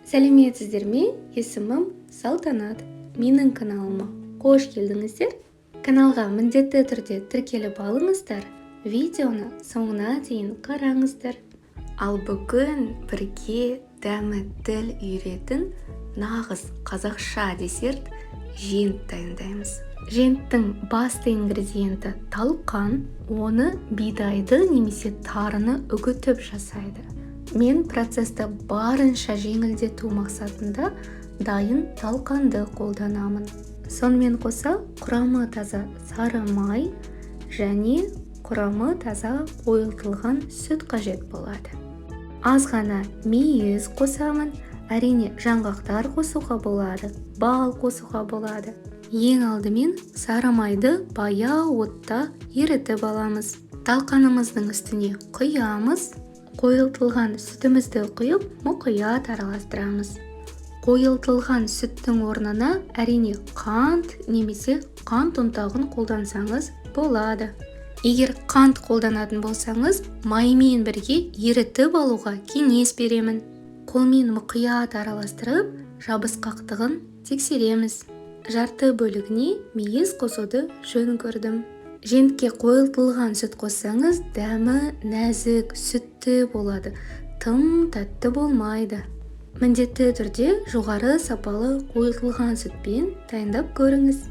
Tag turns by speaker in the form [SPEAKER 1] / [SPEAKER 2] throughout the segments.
[SPEAKER 1] Сәлеметсіздер ме? Есімім Салтанат. Менің каналыма қош келдіңіздер. Каналға міндетті түрде тіркеліп алыңыздар. Видеоны соңына дейін қараңыздар. Ал бүгін бірге дәмі тіл үйретін нағыз қазақша десерт жент дайындаймыз. Женттің басты ингредиенті талқан, оны бидайды немесе тарыны үгітіп жасайды. Мен процесті барынша жеңілдету мақсатында дайын талқанды қолданамын. Сонымен қоса құрамы таза сары май және құрамы таза қойылтылған сүт қажет болады. Аз ғана мейіз қосамын. Әрине жаңғақтар қосуға болады, бал қосуға болады. Ең алдымен сары майды баяу отта ерітіп аламыз. Талқанымыздың үстіне құямыз. Қойылтылған сүтімізді құйып, мұқият араластырамыз. Қойылтылған сүттің орнына әрине қант немесе қант ұнтағын қолдансаңыз болады. Егер қант қолданатын болсаңыз, маймен бірге ерітіп алуға кеңес беремін. Қолмен мұқият араластырып, жабысқақтығын тексереміз. Жарты бөлігіне мейіз қосуды жөн көрдім. Жентке қойылтылған сүт қоссаңыз, дәмі нәзік, сүтті болады. Тым тәтті болмайды. Міндетті түрде жоғары сапалы қойылтылған сүтпен дайындап көріңіз.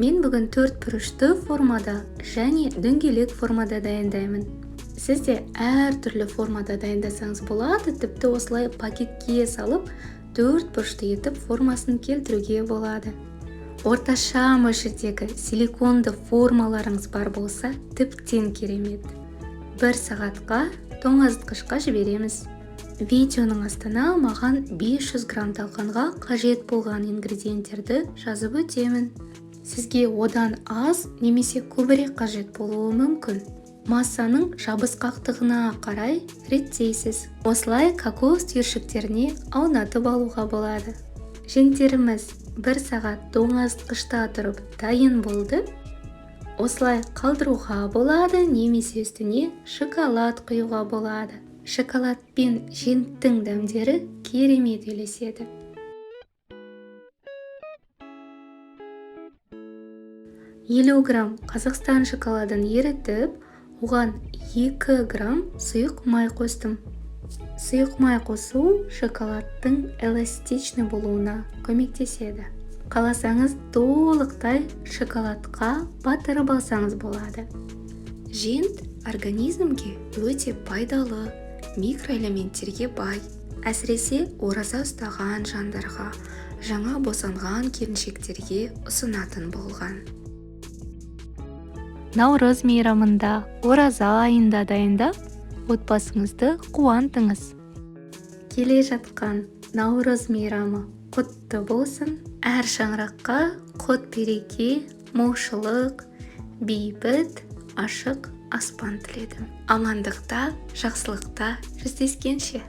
[SPEAKER 1] Мен бүгін 4 бұрышты формада және дөңгелек формада дайындаймын. Сізде әр түрлі формада дайындасаңыз болады, тіпті осылай пакетке салып 4 бұрышты етіп формасын келтіруге болады. Орташа мөлшердегі силиконды формаларыңыз бар болса, тіптен керемет. 1 сағатқа тоңазытқышқа жібереміз. Видеоның астына маған 500 грамм талқанға қажет болған ингредиенттерді жазып өтемін. Сізге одан аз немесе көбірек қажет болуы мүмкін. Массаның жабысқақтығына қарай реттейсіз. Осылай кокос түйіршіктеріне аунатып алуға болады. Женттеріміз 1 сағат тоңазытқышта тұрып дайын болды. Осылай қалдыруға болады, немесе үстіне шоколад құюға болады. Шоколад пен женттің дәмдері керемет үйлеседі. 50 грамм Қазақстан шоколадын ерітіп, оған 2 грамм сұйық май қостым. Сұйық май қосу шоколадтың эластичны болуына көмектеседі. Қаласаңыз толықтай шоколадқа батырып алсаңыз болады. Жент организмге өте пайдалы, микроэлементтерге бай. Әсіресе ораза ұстаған жандарға, жаңа босанған келіншектерге ұсынатын болған. Наурыз мейрамында, ораза айында дайындап, отбасыңызды қуантыңыз. Келе жатқан наурыз мейрамы құтты болсын. Әр шаңыраққа құт береке, молшылық, бейбіт, ашық аспан тіледім. Амандықта, жақсылықта жүздескенше.